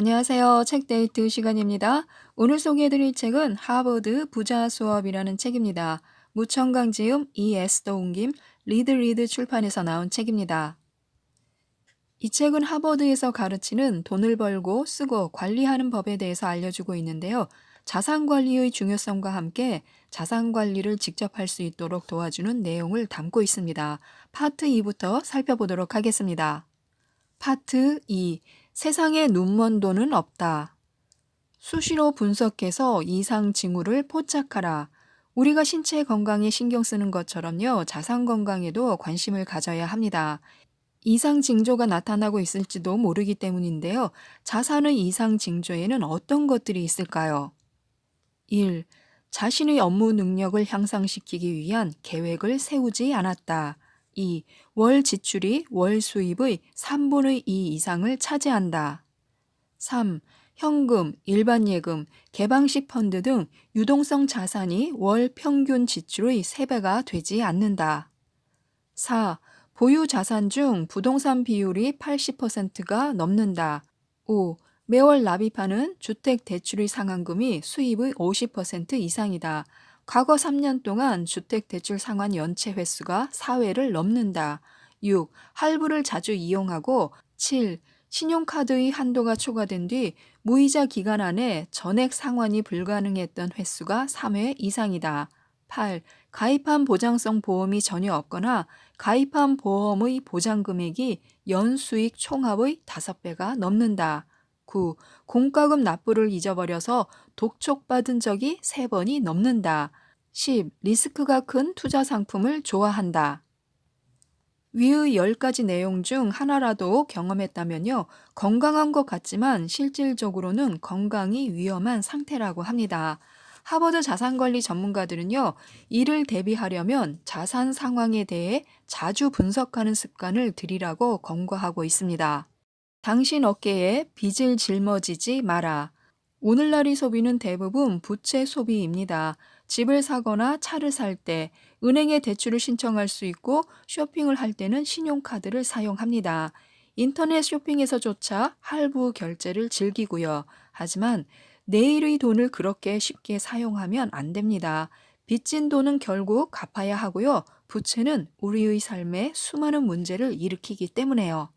안녕하세요. 책데이트 시간입니다. 오늘 소개해드릴 책은 하버드 부자 수업이라는 책입니다. 무천강 지음, E.S.도 옮김, 리드 출판에서 나온 책입니다. 이 책은 하버드에서 가르치는 돈을 벌고 쓰고 관리하는 법에 대해서 알려주고 있는데요. 자산 관리의 중요성과 함께 자산 관리를 직접 할 수 있도록 도와주는 내용을 담고 있습니다. 파트 2부터 살펴보도록 하겠습니다. 파트 2. 세상에 눈먼 돈은 없다. 수시로 분석해서 이상 징후를 포착하라. 우리가 신체 건강에 신경 쓰는 것처럼요, 자산 건강에도 관심을 가져야 합니다. 이상 징조가 나타나고 있을지도 모르기 때문인데요. 자산의 이상 징조에는 어떤 것들이 있을까요? 1. 자신의 업무 능력을 향상시키기 위한 계획을 세우지 않았다. 2. 월 지출이 월 수입의 3분의 2 이상을 차지한다. 3. 현금, 일반 예금, 개방식 펀드 등 유동성 자산이 월 평균 지출의 3배가 되지 않는다. 4. 보유 자산 중 부동산 비율이 80%가 넘는다. 5. 매월 납입하는 주택 대출의 상환금이 수입의 50% 이상이다. 과거 3년 동안 주택 대출 상환 연체 횟수가 4회를 넘는다. 6. 할부를 자주 이용하고 7. 신용카드의 한도가 초과된 뒤 무이자 기간 안에 전액 상환이 불가능했던 횟수가 3회 이상이다. 8. 가입한 보장성 보험이 전혀 없거나 가입한 보험의 보장 금액이 연수익 총합의 5배가 넘는다. 9. 공과금 납부를 잊어버려서 독촉받은 적이 3번이 넘는다. 10. 리스크가 큰 투자 상품을 좋아한다. 위의 10가지 내용 중 하나라도 경험했다면요, 건강한 것 같지만 실질적으로는 건강이 위험한 상태라고 합니다. 하버드 자산관리 전문가들은요, 이를 대비하려면 자산 상황에 대해 자주 분석하는 습관을 들이라고 권고하고 있습니다. 당신 어깨에 빚을 짊어지지 마라. 오늘날의 소비는 대부분 부채 소비입니다. 집을 사거나 차를 살 때, 은행에 대출을 신청할 수 있고 쇼핑을 할 때는 신용카드를 사용합니다. 인터넷 쇼핑에서조차 할부 결제를 즐기고요. 하지만 내일의 돈을 그렇게 쉽게 사용하면 안 됩니다. 빚진 돈은 결국 갚아야 하고요. 부채는 우리의 삶에 수많은 문제를 일으키기 때문에요.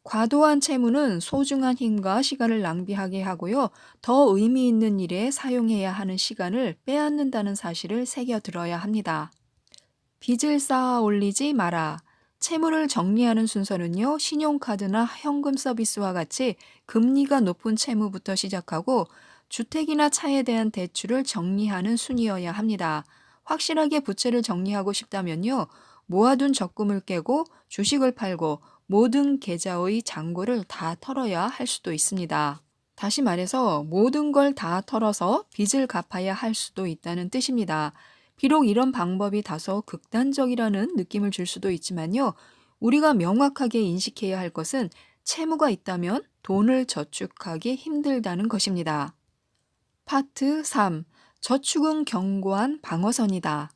과도한 채무는 소중한 힘과 시간을 낭비하게 하고요. 더 의미 있는 일에 사용해야 하는 시간을 빼앗는다는 사실을 새겨들어야 합니다. 빚을 쌓아 올리지 마라. 채무를 정리하는 순서는요, 신용카드나 현금 서비스와 같이 금리가 높은 채무부터 시작하고 주택이나 차에 대한 대출을 정리하는 순이어야 합니다. 확실하게 부채를 정리하고 싶다면요, 모아둔 적금을 깨고 주식을 팔고 모든 계좌의 잔고를 다 털어야 할 수도 있습니다. 다시 말해서 모든 걸 다 털어서 빚을 갚아야 할 수도 있다는 뜻입니다. 비록 이런 방법이 다소 극단적이라는 느낌을 줄 수도 있지만요. 우리가 명확하게 인식해야 할 것은 채무가 있다면 돈을 저축하기 힘들다는 것입니다. 파트 3. 저축은 견고한 방어선이다.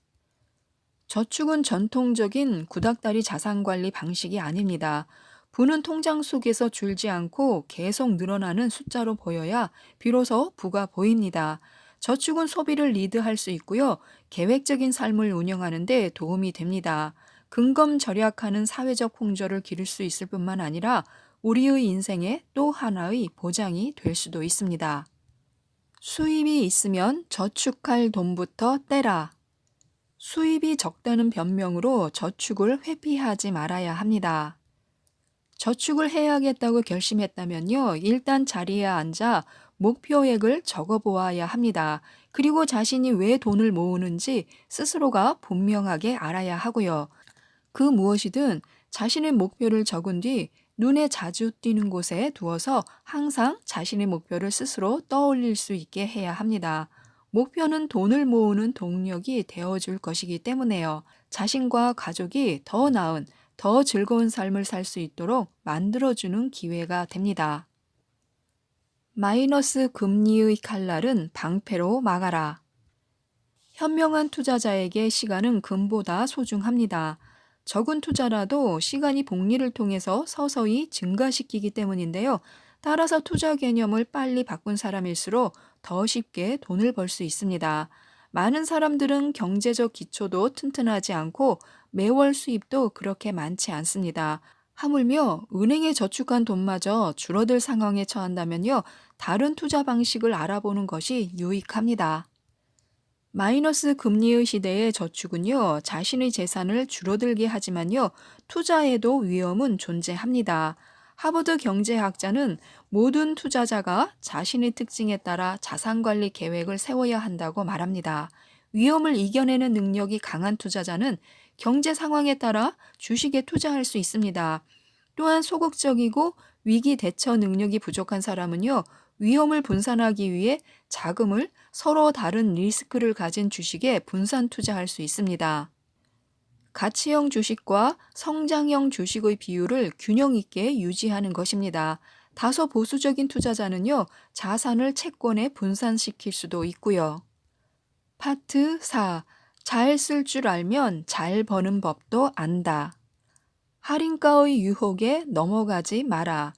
저축은 전통적인 구닥다리 자산관리 방식이 아닙니다. 부는 통장 속에서 줄지 않고 계속 늘어나는 숫자로 보여야 비로소 부가 보입니다. 저축은 소비를 리드할 수 있고요. 계획적인 삶을 운영하는 데 도움이 됩니다. 근검절약하는 사회적 풍조를 기를 수 있을 뿐만 아니라 우리의 인생의 또 하나의 보장이 될 수도 있습니다. 수입이 있으면 저축할 돈부터 떼라. 수입이 적다는 변명으로 저축을 회피하지 말아야 합니다. 저축을 해야겠다고 결심했다면요, 일단 자리에 앉아 목표액을 적어보아야 합니다. 그리고 자신이 왜 돈을 모으는지 스스로가 분명하게 알아야 하고요. 그 무엇이든 자신의 목표를 적은 뒤 눈에 자주 띄는 곳에 두어서 항상 자신의 목표를 스스로 떠올릴 수 있게 해야 합니다. 목표는 돈을 모으는 동력이 되어줄 것이기 때문에요. 자신과 가족이 더 나은, 더 즐거운 삶을 살 수 있도록 만들어주는 기회가 됩니다. 마이너스 금리의 칼날은 방패로 막아라. 현명한 투자자에게 시간은 금보다 소중합니다. 적은 투자라도 시간이 복리를 통해서 서서히 증가시키기 때문인데요. 따라서 투자 개념을 빨리 바꾼 사람일수록 더 쉽게 돈을 벌 수 있습니다. 많은 사람들은 경제적 기초도 튼튼하지 않고 매월 수입도 그렇게 많지 않습니다. 하물며 은행에 저축한 돈마저 줄어들 상황에 처한다면요, 다른 투자 방식을 알아보는 것이 유익합니다. 마이너스 금리의 시대의 저축은요, 자신의 재산을 줄어들게 하지만요, 투자에도 위험은 존재합니다. 하버드 경제학자는 모든 투자자가 자신의 특징에 따라 자산관리 계획을 세워야 한다고 말합니다. 위험을 이겨내는 능력이 강한 투자자는 경제 상황에 따라 주식에 투자할 수 있습니다. 또한 소극적이고 위기 대처 능력이 부족한 사람은요, 위험을 분산하기 위해 자금을 서로 다른 리스크를 가진 주식에 분산 투자할 수 있습니다. 가치형 주식과 성장형 주식의 비율을 균형 있게 유지하는 것입니다. 다소 보수적인 투자자는요, 자산을 채권에 분산시킬 수도 있고요. 파트 4. 잘 쓸 줄 알면 잘 버는 법도 안다. 할인가의 유혹에 넘어가지 마라.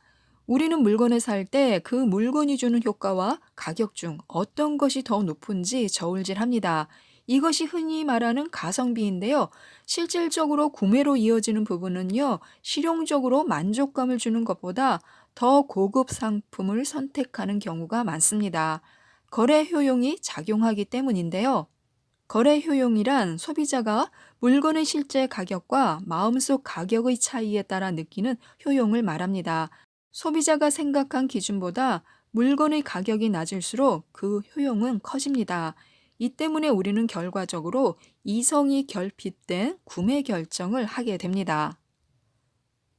우리는 물건을 살 때 그 물건이 주는 효과와 가격 중 어떤 것이 더 높은지 저울질합니다. 이것이 흔히 말하는 가성비인데요. 실질적으로 구매로 이어지는 부분은요, 실용적으로 만족감을 주는 것보다 더 고급 상품을 선택하는 경우가 많습니다. 거래 효용이 작용하기 때문인데요. 거래 효용이란 소비자가 물건의 실제 가격과 마음속 가격의 차이에 따라 느끼는 효용을 말합니다. 소비자가 생각한 기준보다 물건의 가격이 낮을수록 그 효용은 커집니다. 이 때문에 우리는 결과적으로 이성이 결핍된 구매 결정을 하게 됩니다.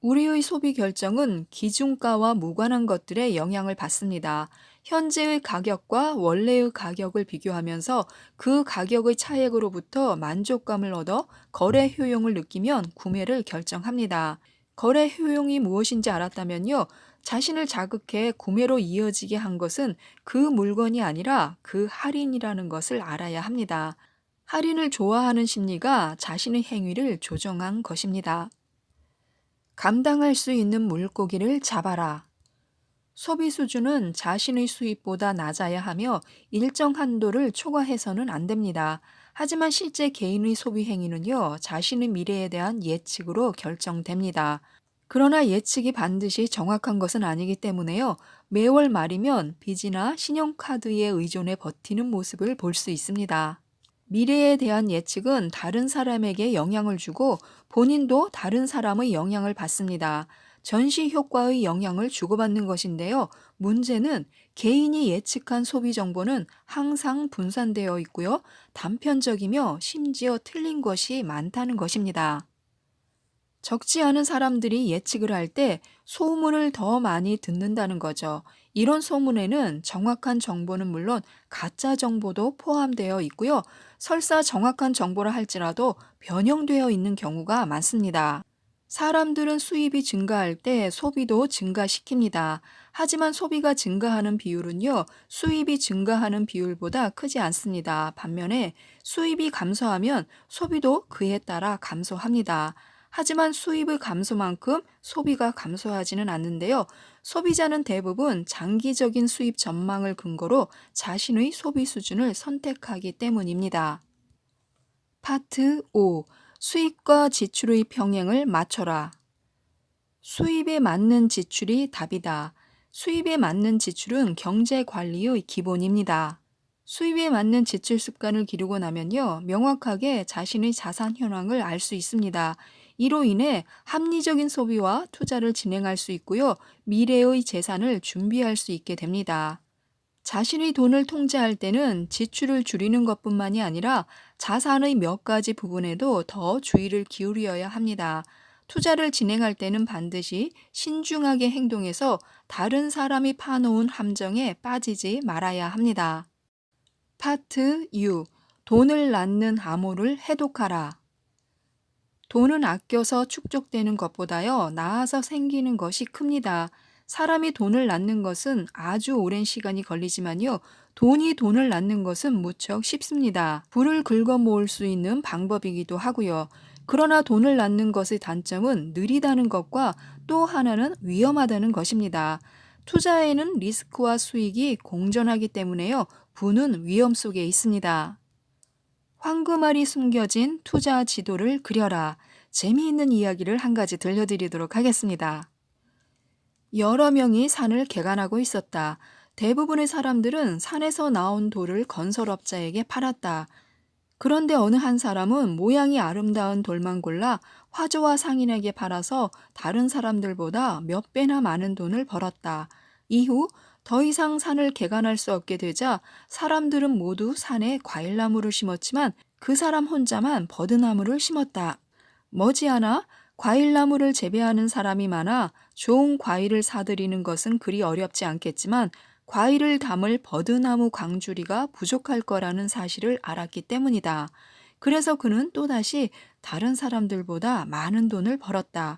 우리의 소비 결정은 기준가와 무관한 것들의 영향을 받습니다. 현재의 가격과 원래의 가격을 비교하면서 그 가격의 차액으로부터 만족감을 얻어 거래 효용을 느끼면 구매를 결정합니다. 거래 효용이 무엇인지 알았다면요, 자신을 자극해 구매로 이어지게 한 것은 그 물건이 아니라 그 할인이라는 것을 알아야 합니다. 할인을 좋아하는 심리가 자신의 행위를 조정한 것입니다. 감당할 수 있는 물고기를 잡아라. 소비 수준은 자신의 수입보다 낮아야 하며 일정 한도를 초과해서는 안 됩니다. 하지만 실제 개인의 소비 행위는요, 자신의 미래에 대한 예측으로 결정됩니다. 그러나 예측이 반드시 정확한 것은 아니기 때문에요, 매월 말이면 빚이나 신용카드에 의존해 버티는 모습을 볼 수 있습니다. 미래에 대한 예측은 다른 사람에게 영향을 주고 본인도 다른 사람의 영향을 받습니다. 전시 효과의 영향을 주고받는 것인데요. 문제는 개인이 예측한 소비 정보는 항상 분산되어 있고요. 단편적이며 심지어 틀린 것이 많다는 것입니다. 적지 않은 사람들이 예측을 할 때 소문을 더 많이 듣는다는 거죠. 이런 소문에는 정확한 정보는 물론 가짜 정보도 포함되어 있고요. 설사 정확한 정보라 할지라도 변형되어 있는 경우가 많습니다. 사람들은 수입이 증가할 때 소비도 증가시킵니다. 하지만 소비가 증가하는 비율은요, 수입이 증가하는 비율보다 크지 않습니다. 반면에 수입이 감소하면 소비도 그에 따라 감소합니다. 하지만 수입의 감소만큼 소비가 감소하지는 않는데요. 소비자는 대부분 장기적인 수입 전망을 근거로 자신의 소비 수준을 선택하기 때문입니다. 파트 5. 수입과 지출의 평행을 맞춰라. 수입에 맞는 지출이 답이다. 수입에 맞는 지출은 경제 관리의 기본입니다. 수입에 맞는 지출 습관을 기르고 나면요, 명확하게 자신의 자산 현황을 알 수 있습니다. 이로 인해 합리적인 소비와 투자를 진행할 수 있고요, 미래의 재산을 준비할 수 있게 됩니다. 자신의 돈을 통제할 때는 지출을 줄이는 것뿐만이 아니라 자산의 몇 가지 부분에도 더 주의를 기울여야 합니다. 투자를 진행할 때는 반드시 신중하게 행동해서 다른 사람이 파놓은 함정에 빠지지 말아야 합니다. 파트 6. 돈을 낳는 암호를 해독하라. 돈은 아껴서 축적되는 것보다요, 낳아서 생기는 것이 큽니다. 사람이 돈을 낳는 것은 아주 오랜 시간이 걸리지만요, 돈이 돈을 낳는 것은 무척 쉽습니다. 불을 긁어 모을 수 있는 방법이기도 하고요. 그러나 돈을 낳는 것의 단점은 느리다는 것과 또 하나는 위험하다는 것입니다. 투자에는 리스크와 수익이 공존하기 때문에요. 부는 위험 속에 있습니다. 황금알이 숨겨진 투자 지도를 그려라. 재미있는 이야기를 한 가지 들려드리도록 하겠습니다. 여러 명이 산을 개간하고 있었다. 대부분의 사람들은 산에서 나온 돌을 건설업자에게 팔았다. 그런데 어느 한 사람은 모양이 아름다운 돌만 골라 화조와 상인에게 팔아서 다른 사람들보다 몇 배나 많은 돈을 벌었다. 이후 더 이상 산을 개간할 수 없게 되자 사람들은 모두 산에 과일나무를 심었지만 그 사람 혼자만 버드나무를 심었다. 머지않아 과일나무를 재배하는 사람이 많아 좋은 과일을 사들이는 것은 그리 어렵지 않겠지만 과일을 담을 버드나무 광주리가 부족할 거라는 사실을 알았기 때문이다. 그래서 그는 또다시 다른 사람들보다 많은 돈을 벌었다.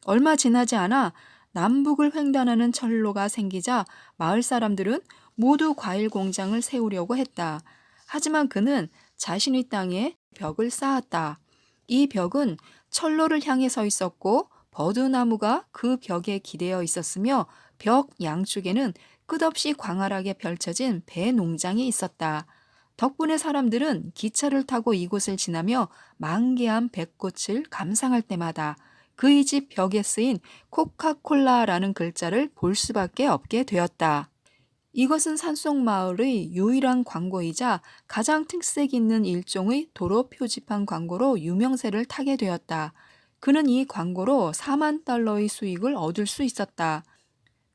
얼마 지나지 않아 남북을 횡단하는 철로가 생기자 마을 사람들은 모두 과일 공장을 세우려고 했다. 하지만 그는 자신의 땅에 벽을 쌓았다. 이 벽은 철로를 향해 서 있었고 버드나무가 그 벽에 기대어 있었으며 벽 양쪽에는 끝없이 광활하게 펼쳐진 배 농장이 있었다. 덕분에 사람들은 기차를 타고 이곳을 지나며 만개한 뱃꽃을 감상할 때마다 그의 집 벽에 쓰인 코카콜라라는 글자를 볼 수밖에 없게 되었다. 이것은 산속 마을의 유일한 광고이자 가장 특색 있는 일종의 도로 표지판 광고로 유명세를 타게 되었다. 그는 이 광고로 4만 달러의 수익을 얻을 수 있었다.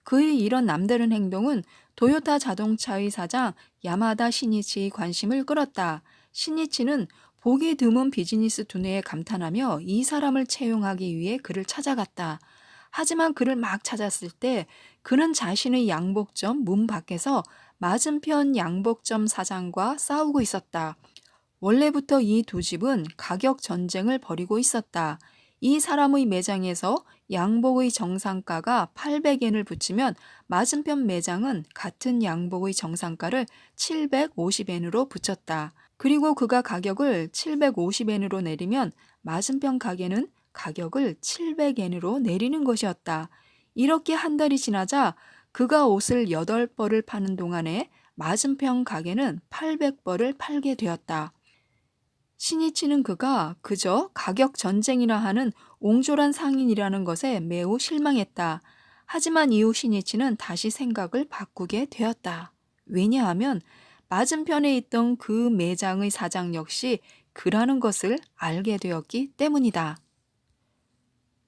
그의 이런 남다른 행동은 도요타 자동차의 사장 야마다 시니치의 관심을 끌었다. 시니치는 보기 드문 비즈니스 두뇌에 감탄하며 이 사람을 채용하기 위해 그를 찾아갔다. 하지만 그를 막 찾았을 때 그는 자신의 양복점 문 밖에서 맞은편 양복점 사장과 싸우고 있었다. 원래부터 이 두 집은 가격 전쟁을 벌이고 있었다. 이 사람의 매장에서 양복의 정상가가 800엔을 붙이면 맞은편 매장은 같은 양복의 정상가를 750엔으로 붙였다. 그리고 그가 가격을 750엔으로 내리면 맞은편 가게는 가격을 700엔으로 내리는 것이었다. 이렇게 한 달이 지나자 그가 옷을 8벌을 파는 동안에 맞은편 가게는 800벌을 팔게 되었다. 시니치는 그가 그저 가격 전쟁이라 하는 옹졸한 상인이라는 것에 매우 실망했다. 하지만 이후 시니치는 다시 생각을 바꾸게 되었다. 왜냐하면 맞은편에 있던 그 매장의 사장 역시 그라는 것을 알게 되었기 때문이다.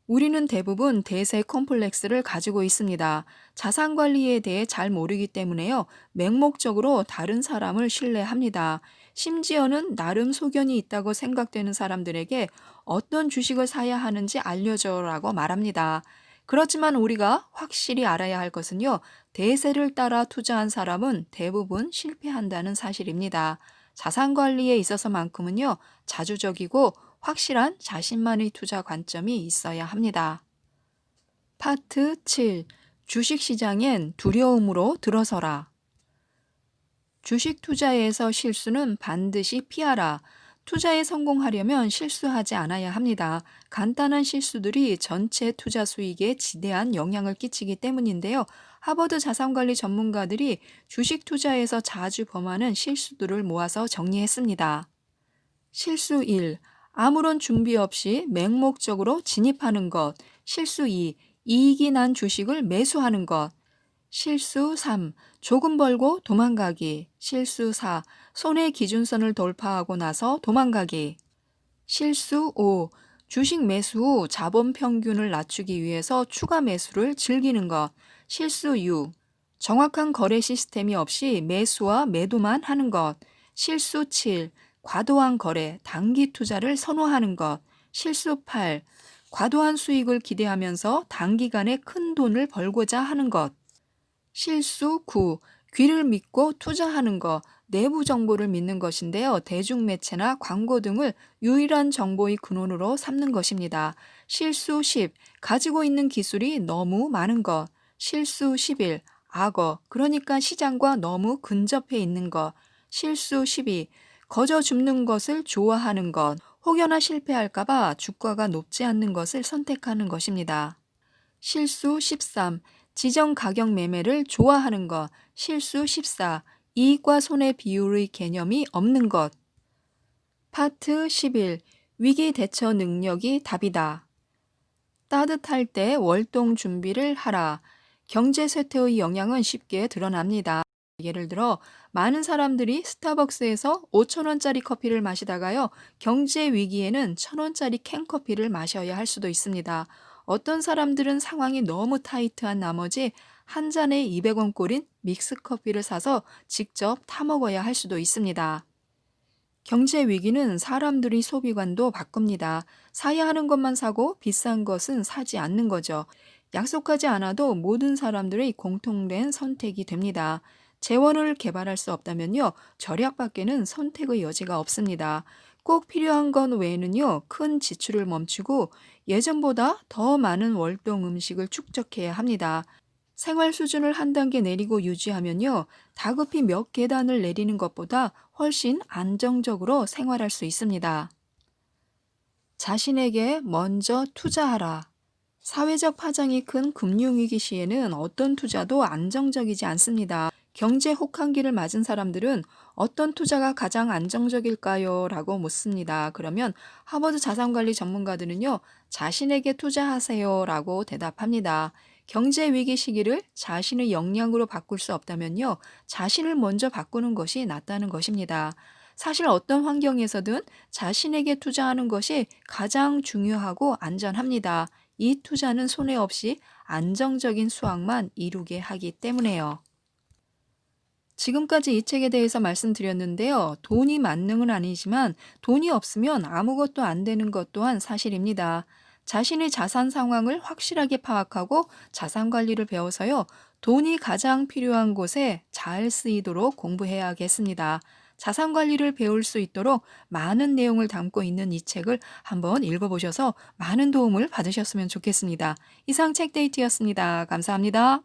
우리는 대부분 대세 컴플렉스를 가지고 있습니다. 자산 관리에 대해 잘 모르기 때문에요. 맹목적으로 다른 사람을 신뢰합니다. 심지어는 나름 소견이 있다고 생각되는 사람들에게 어떤 주식을 사야 하는지 알려줘라고 말합니다. 그렇지만 우리가 확실히 알아야 할 것은요. 대세를 따라 투자한 사람은 대부분 실패한다는 사실입니다. 자산 관리에 있어서만큼은요. 자주적이고 확실한 자신만의 투자 관점이 있어야 합니다. 파트 7. 주식시장엔 두려움으로 들어서라. 주식 투자에서 실수는 반드시 피하라. 투자에 성공하려면 실수하지 않아야 합니다. 간단한 실수들이 전체 투자 수익에 지대한 영향을 끼치기 때문인데요. 하버드 자산관리 전문가들이 주식 투자에서 자주 범하는 실수들을 모아서 정리했습니다. 실수 1. 아무런 준비 없이 맹목적으로 진입하는 것. 실수 2. 이익이 난 주식을 매수하는 것. 실수 3. 조금 벌고 도망가기. 실수 4. 손해 기준선을 돌파하고 나서 도망가기. 실수 5. 주식 매수 후 자본 평균을 낮추기 위해서 추가 매수를 즐기는 것. 실수 6. 정확한 거래 시스템이 없이 매수와 매도만 하는 것. 실수 7. 과도한 거래, 단기 투자를 선호하는 것. 실수 8. 과도한 수익을 기대하면서 단기간에 큰 돈을 벌고자 하는 것. 실수 9. 귀를 믿고 투자하는 것, 내부 정보를 믿는 것인데요. 대중매체나 광고 등을 유일한 정보의 근원으로 삼는 것입니다. 실수 10. 가지고 있는 기술이 너무 많은 것. 실수 11. 악어, 그러니까 시장과 너무 근접해 있는 것. 실수 12. 거저 줍는 것을 좋아하는 것, 혹여나 실패할까봐 주가가 높지 않는 것을 선택하는 것입니다. 실수 13. 지정 가격 매매를 좋아하는 것, 실수 14, 이익과 손해 비율의 개념이 없는 것. 파트 11, 위기 대처 능력이 답이다. 따뜻할 때 월동 준비를 하라. 경제 쇠퇴의 영향은 쉽게 드러납니다. 예를 들어 많은 사람들이 스타벅스에서 5,000원짜리 커피를 마시다가요. 경제 위기에는 1,000원짜리 캔커피를 마셔야 할 수도 있습니다. 어떤 사람들은 상황이 너무 타이트한 나머지 한 잔에 200원꼴인 믹스커피를 사서 직접 타 먹어야 할 수도 있습니다. 경제 위기는 사람들이 소비관도 바꿉니다. 사야 하는 것만 사고 비싼 것은 사지 않는 거죠. 약속하지 않아도 모든 사람들의 공통된 선택이 됩니다. 재원을 개발할 수 없다면요, 절약밖에는 선택의 여지가 없습니다. 꼭 필요한 것 외에는요, 큰 지출을 멈추고 예전보다 더 많은 월동 음식을 축적해야 합니다. 생활 수준을 한 단계 내리고 유지하면요, 다급히 몇 계단을 내리는 것보다 훨씬 안정적으로 생활할 수 있습니다. 자신에게 먼저 투자하라. 사회적 파장이 큰 금융위기 시에는 어떤 투자도 안정적이지 않습니다. 경제 혹한기를 맞은 사람들은 어떤 투자가 가장 안정적일까요? 라고 묻습니다. 그러면 하버드 자산관리 전문가들은요, 자신에게 투자하세요 라고 대답합니다. 경제 위기 시기를 자신의 역량으로 바꿀 수 없다면요, 자신을 먼저 바꾸는 것이 낫다는 것입니다. 사실 어떤 환경에서든 자신에게 투자하는 것이 가장 중요하고 안전합니다. 이 투자는 손해 없이 안정적인 수확만 이루게 하기 때문에요. 지금까지 이 책에 대해서 말씀드렸는데요. 돈이 만능은 아니지만 돈이 없으면 아무것도 안 되는 것 또한 사실입니다. 자신의 자산 상황을 확실하게 파악하고 자산 관리를 배워서요. 돈이 가장 필요한 곳에 잘 쓰이도록 공부해야겠습니다. 자산 관리를 배울 수 있도록 많은 내용을 담고 있는 이 책을 한번 읽어보셔서 많은 도움을 받으셨으면 좋겠습니다. 이상 책데이트였습니다. 감사합니다.